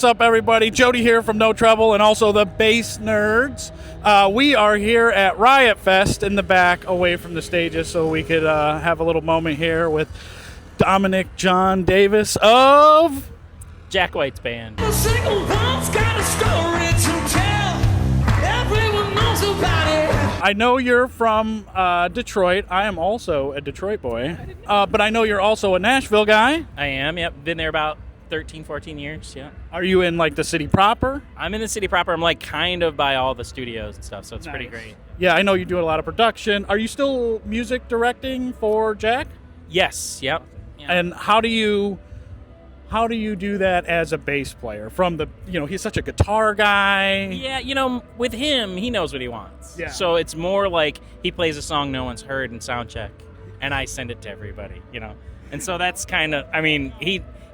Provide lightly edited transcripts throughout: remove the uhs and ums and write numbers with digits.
What's up, everybody? Jody here from No Treble and also the Bass Nerds. We are here at Riot Fest in the back away from the stages so we could have a little moment here with Dominic John Davis of Jack White's band. A single one's got a story to tell. Everyone knows about it. I know you're from Detroit. I am also a Detroit boy. But I know you're also a Nashville guy. I am, yep. Been there about 13, 14 years, yeah. Are you in like the city proper? I'm in the city proper. I'm like kind of by all the studios and stuff, so it's pretty Nice. great. Yeah, I know you do a lot of production. Are you still music directing for Jack? Yes, yep. Yeah. And how do you do that as a bass player? From the, he's such a guitar guy. Yeah, with him, he knows what he wants. Yeah. So it's more like he plays a song no one's heard in sound check, and I send it to everybody, And so that's kind of,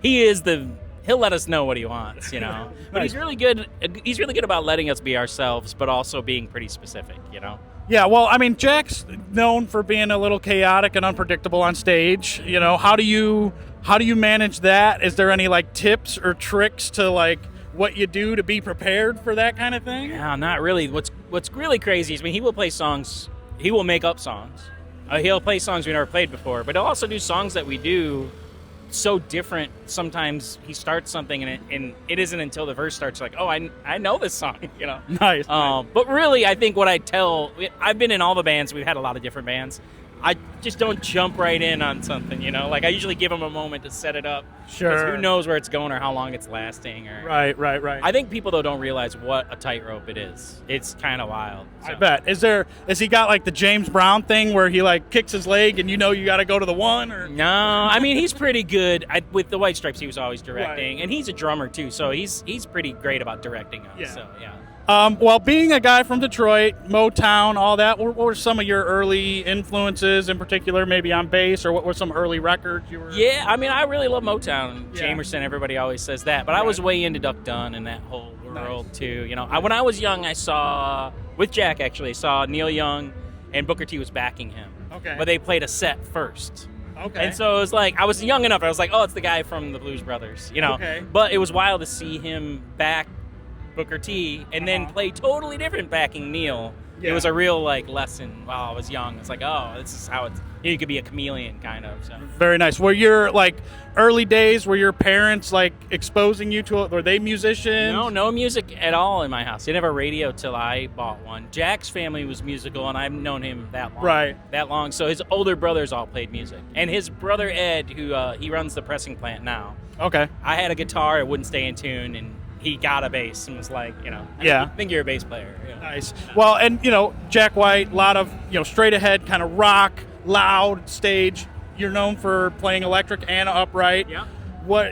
he'll let us know what he wants, But he's really good. He's really good about letting us be ourselves, but also being pretty specific, Yeah, well, I mean, Jack's known for being a little chaotic and unpredictable on stage. How do you manage that? Is there any like tips or tricks to like what you do to be prepared for that kind of thing? Yeah, not really. What's really crazy is he will play songs. He will make up songs. He'll play songs we never played before, but he'll also do songs that we do so different. Sometimes he starts something and it isn't until the verse starts like, oh, I know this song, Nice. But really, I think what I've been in all the bands. We've had a lot of different bands. I just don't jump right in on something, Like I usually give them a moment to set it up. Sure. 'Cause who knows where it's going or how long it's lasting. Or Right. I think people though don't realize what a tightrope it is. It's kind of wild. I bet. Has he got like the James Brown thing where he like kicks his leg and you got to go to the one? Or No, he's pretty good. With the White Stripes, he was always directing, and he's a drummer too, so he's pretty great about directing us. Yeah. So yeah. Well, being a guy from Detroit, Motown, all that, what were some of your early influences in particular, maybe on bass, or what were some early records you were? Yeah, I really love Motown. Yeah. Jamerson, everybody always says that, but I was way into Duck Dunn and that whole world too. When I was young, I saw with Jack actually saw Neil Young, and Booker T was backing him. Okay. But they played a set first. Okay. And so it was like, I was young enough, I was like, oh, it's the guy from the Blues Brothers, Okay. But it was wild to see him back Booker T and then play totally different backing Neil. Yeah. It was a real lesson while I was young. It's like, oh, this is how you could be a chameleon kind of. So. Very nice. Were your early days, were your parents exposing you to it? Were they musicians? No music at all in my house. They didn't have a radio till I bought one. Jack's family was musical, and I've known him that long. Right. That long. So his older brothers all played music, and his brother Ed, who he runs the pressing plant now. Okay. I had a guitar, it wouldn't stay in tune, and he got a bass and was like, Yeah. I think you're a bass player. Nice. Well, and Jack White, a lot of straight ahead kind of rock, loud stage. You're known for playing electric and upright. Yeah.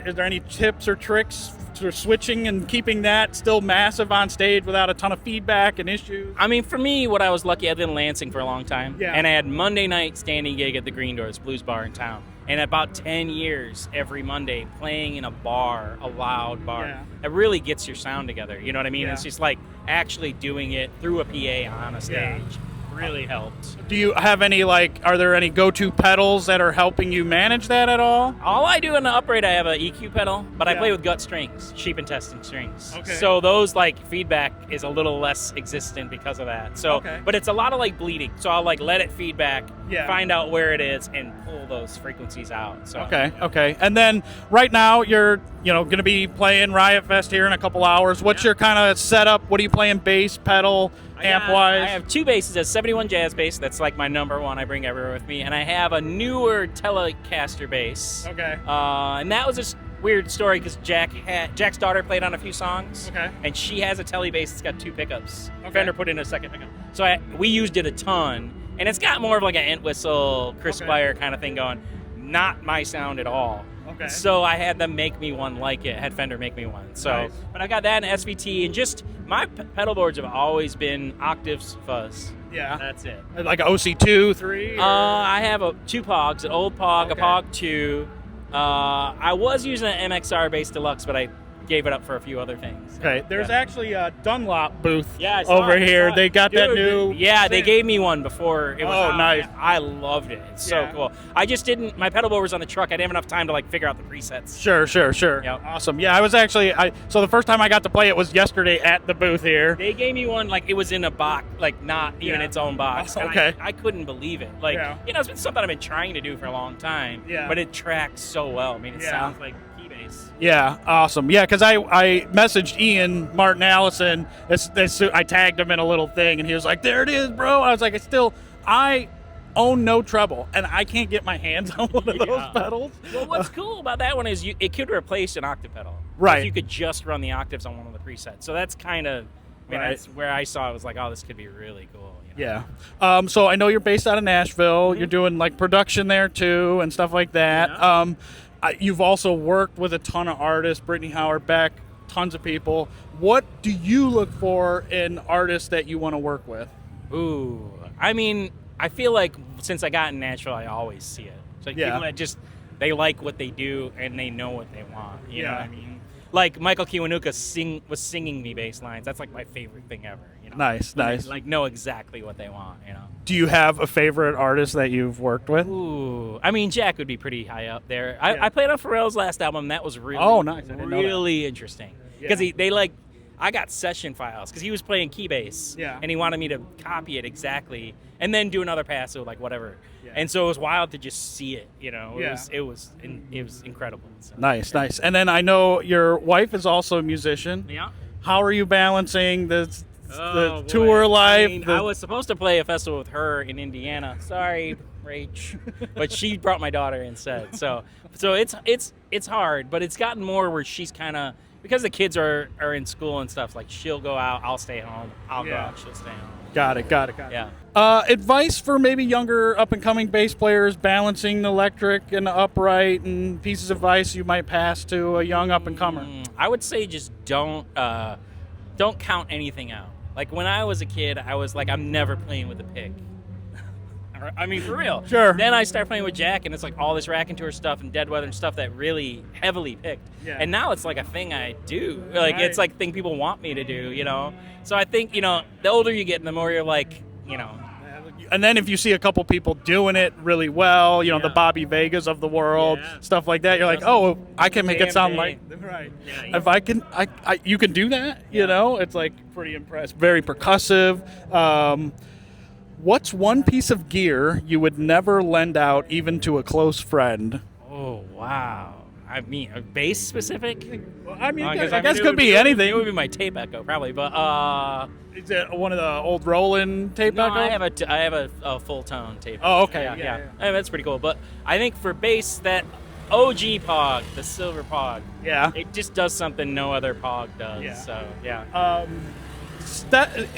Is there any tips or tricks for switching and keeping that still massive on stage without a ton of feedback and issues? For me, what I was lucky, I've been in Lansing for a long time. Yeah. And I had Monday night standing gig at the Green Doors Blues Bar in town. And about 10 years, every Monday, playing in a bar, a loud bar. Yeah. It really gets your sound together. You know what I mean? Yeah. It's just like actually doing it through a PA on a stage. Yeah. Really helped. Do you have any are there any go-to pedals that are helping you manage that at all? All I do in the upright, I have an EQ pedal, but I Yeah. play with gut strings, sheep and testing strings. Okay. So those feedback is a little less existent because of that. So, Okay. but it's a lot of bleeding. So I'll let it feedback, Yeah. find out where it is, and pull those frequencies out. So Okay. And then right now you're going to be playing Riot Fest here in a couple hours. What's your kind of setup? What are you playing? Bass, pedal, amp-wise? I have two basses, a 71 jazz bass. That's my number one. I bring everywhere with me, and I have a newer Telecaster bass. Okay. And that was a weird story because Jack's daughter played on a few songs. Okay. And she has a tele bass that's got two pickups. Okay. Fender put in a second pickup. So we used it a ton, and it's got more of an Entwistle, Chris Okay. Squire kind of thing going. Not my sound at all. Okay. So I had them make me one like it. Had Fender make me one. So, Nice. but I got that in SVT, and just my pedal boards have always been octaves fuzz. Yeah. That's it. Like a OC2, 3? I have two Pogs, an old Pog, Okay. a Pog 2. I was using an MXR Bass Deluxe, but I gave it up for a few other things. Okay, there's actually a Dunlop booth Yeah, I saw over it, I here. saw it. They got that Dude, new. Yeah, they gave me one before it was Oh, out. nice. I loved it. It's so Yeah. cool. I just didn't. My pedal board was on the truck. I didn't have enough time to like figure out the presets. Sure. Yep. Awesome. Yeah, I was actually. So the first time I got to play it was yesterday at the booth here. They gave me one like it was in a box, like not even Yeah. its own box. Oh, And okay. I couldn't believe it. Like Yeah. it's been something I've been trying to do for a long time. Yeah. But it tracks so well. I mean, it Yeah. sounds like Keybase. Yeah, awesome. Yeah, because I messaged Ian Martin Allison. I tagged him in a little thing, and he was like, "There it is, bro." I was like, I own no treble, and I can't get my hands on one of those Yeah. pedals. Well, what's cool about that one is it could replace an octave pedal. Right. If you could just run the octaves on one of the presets. So that's kind of, Right. that's where I saw it was like, oh, this could be really cool. You know? Yeah. So I know you're based out of Nashville. You're doing like production there too and stuff like that. Yeah. You've also worked with a ton of artists, Brittany Howard, Beck, tons of people. What do you look for in artists that you want to work with? Ooh. I mean, I feel like since I got in Nashville, I always see it. It's like Yeah. people that just, they like what they do and they know what they want. You know Yeah. what I mean? Like Michael Kiwanuka was singing me bass lines. That's like my favorite thing ever. You know? Nice. They, like know exactly what they want, you know. Do you have a favorite artist that you've worked with? Ooh, I mean, Jack would be pretty high up there. Yeah. I played on Pharrell's last album. That was really, Oh, nice. I didn't know that. really interesting. Because I got session files because he was playing Keybase. Yeah. And he wanted me to copy it exactly and then do another pass, so like whatever. Yeah. And so it was wild to just see it. You know, Yeah. it was incredible. So. Nice. And then I know your wife is also a musician. Yeah. How are you balancing the Oh, boy. tour life? I mean, I was supposed to play a festival with her in Indiana. Sorry, Rach, but she brought my daughter instead. So it's hard, but it's gotten more where she's kind of, because the kids are in school and stuff. Like she'll go out, I'll stay home. I'll go Yeah. out, she'll stay home. Got it. Yeah. Advice for maybe younger up and coming bass players balancing the electric and the upright, and pieces of advice you might pass to a young up and comer. I would say just don't count anything out. Like when I was a kid, I was like, I'm never playing with a pick. I mean, for real. Sure. Then I started playing with Jack, and it's like all this Rack Tour stuff and Dead Weather and stuff that really heavily picked. Yeah. And now it's like a thing I do. Like Right. it's like a thing people want me to do, you know? So I think, the older you get, the more you're like, And then if you see a couple people doing it really well, the Yeah. Bobby Vegas of the world, Yeah. stuff like that, you're like, oh, I can make it sound like Damn right. Yeah, If I can, you can do that. It's like pretty impressive, very percussive. What's one piece of gear you would never lend out, even to a close friend? Oh, wow. I mean, a bass specific? Well, I mean, I 'Cause, guess it could would be anything. It would be my tape echo, probably. But Is it one of the old Roland tape no, echoes? I have a full tone tape. Oh, okay. Yeah. Yeah. I mean, that's pretty cool. But I think for bass, that OG Pog, the silver Pog, Yeah. it just does something no other Pog does. Yeah. So yeah.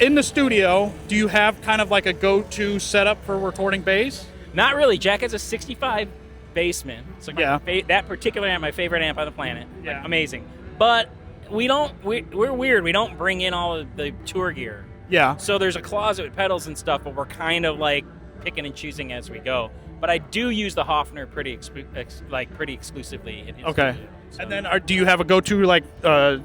In the studio, do you have kind of like a go-to setup for recording bass? Not really. Jack has a 65 Bassman. So Yeah. that particular amp, my favorite amp on the planet. Yeah. Like, amazing. But we're weird. We don't bring in all of the tour gear. Yeah. So there's a closet with pedals and stuff, but we're kind of like picking and choosing as we go. But I do use the Hofner pretty exclusively in his Okay. studio. So- And then, do you have a go-to like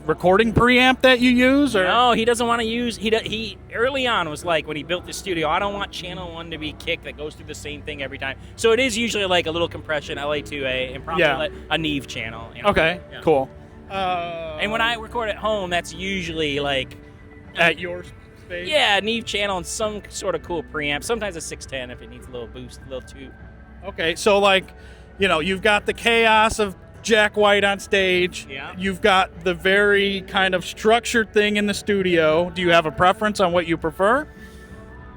recording preamp that you use? Or No, he doesn't want to use. He early on was like when he built the studio. I don't want channel 1 to be kick that goes through the same thing every time. So it is usually like a little compression LA2A and probably Yeah. like a Neve channel. Okay, Yeah. cool. And when I record at home, that's usually like At your space? yeah, Neve channel and some sort of cool preamp. Sometimes a 610 if it needs a little boost, a little tube. Okay, so like, you've got the chaos of Jack White on stage. Yeah. You've got the very kind of structured thing in the studio. Do you have a preference on what you prefer?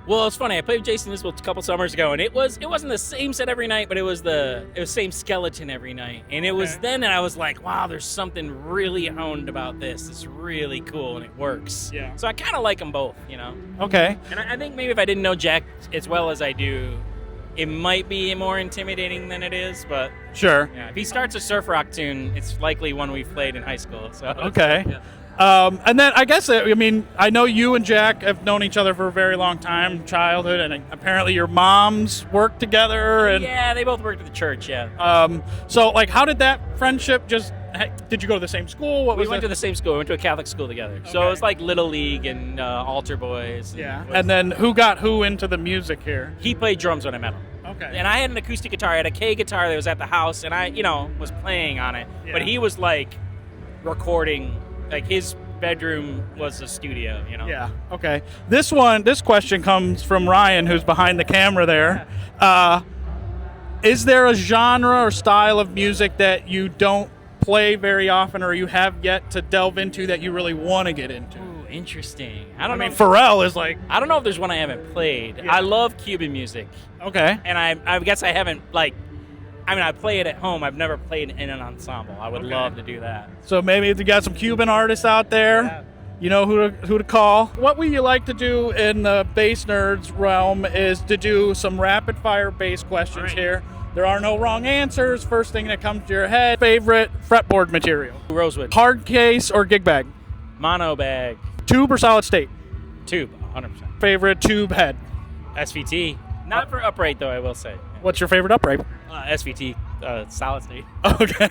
Well, it's funny. I played with Jason Isbell a couple summers ago, and it wasn't the same set every night, but it was the same skeleton every night. And it was then that I was like, wow, there's something really honed about this. It's really cool, and it works. Yeah. So I kind of like them both, Okay. And I think maybe if I didn't know Jack as well as I do, it might be more intimidating than it is. But Sure. yeah, if he starts a surf rock tune, it's likely one we've played in high school. So Okay. Yeah. And then I guess, I know you and Jack have known each other for a very long time, childhood, and apparently your moms work together. And Yeah, they both worked at the church. Yeah. so, like, how did that friendship just Did you go to the same school? What We was went it? to the same school. We went to a Catholic school together. So it was like Little League and altar boys. Yeah. And then who got who into the music here? He played drums when I met him. Okay. And I had an acoustic guitar. I had a K guitar that was at the house, and I, was playing on it. Yeah. But he was like recording, like his bedroom was a studio, Yeah. Okay. This question comes from Ryan, who's behind the camera there. Is there a genre or style of music that you don't play very often, or you have yet to delve into that you really want to get into? Ooh, interesting. I don't I know. mean, Pharrell is like. I don't know if there's one I haven't played. Yeah. I love Cuban music, Okay. and I guess I haven't I play it at home. I've never played in an ensemble. I would love to do that. So maybe if you got some Cuban artists out there, Yeah. you know who to call. What we like to do in the bass nerds realm is to do some rapid fire bass questions All right. here. There are no wrong answers. First thing that comes to your head. Favorite fretboard material? Rosewood. Hard case or gig bag? Mono bag. Tube or solid state? Tube. 100%. Favorite tube head? SVT. Not for upright, though, I will say. What's your favorite upright? SVT. Solid state. Okay.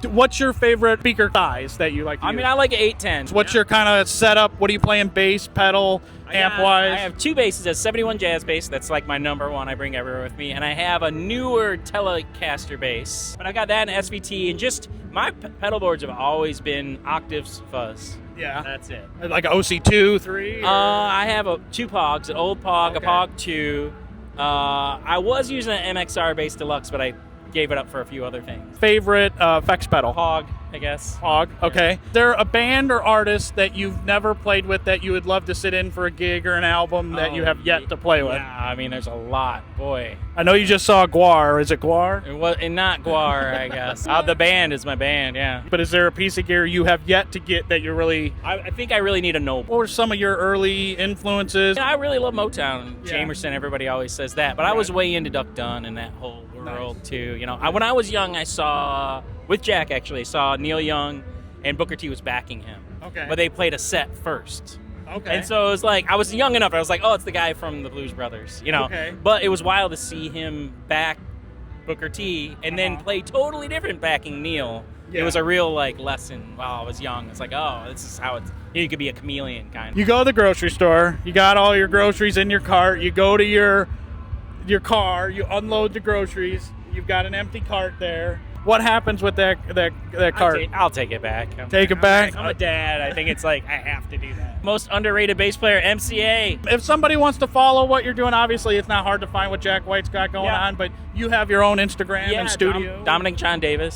What's your favorite speaker size that you like to use? I like 810. What's your kind of setup? What are you playing? Bass, pedal, amp-wise? I have two basses. A 71 jazz bass. That's like my number one. I bring everywhere with me. And I have a newer Telecaster bass. But I got that in SVT. And just my pedal boards have always been octaves fuzz. Yeah. That's it. Like OC2, 3? I have two Pogs, an old Pog, Okay. a Pog 2. I was using an MXR bass deluxe, but I gave it up for a few other things. Favorite effects pedal? Pog, I guess. Pog, okay. Is there a band or artist that you've never played with that you would love to sit in for a gig or an album that you have yet to play with? Yeah, there's a lot. Boy. I know you just saw Guar. Is it Guar? It was, and not Guar, I guess. The band is my band, yeah. But is there a piece of gear you have yet to get that you're really... I think I really need a Noble. What were some of your early influences? I really love Motown. Yeah. Jamerson, everybody always says that. But I was way into Duck Dunn and that whole world, too. When I was young, I saw, with Jack actually, saw Neil Young and Booker T was backing him. Okay. But they played a set first. Okay. And so it was like, I was young enough, I was like, oh, it's the guy from the Blues Brothers, Okay. But it was wild to see him back Booker T and then play totally different backing Neil. Yeah. It was a real, lesson while I was young. It's like, oh, this is how you could be a chameleon, kind of. You go to the grocery store, you got all your groceries in your cart, you go to your car, you unload the groceries, you've got an empty cart there. What happens with that cart? I'll take it back. Take it back? I'm a dad. I think it's like, I have to do that. Most underrated bass player, MCA. If somebody wants to follow what you're doing, obviously it's not hard to find what Jack White's got going Yeah. on, but you have your own Instagram and studio. Dominic John Davis.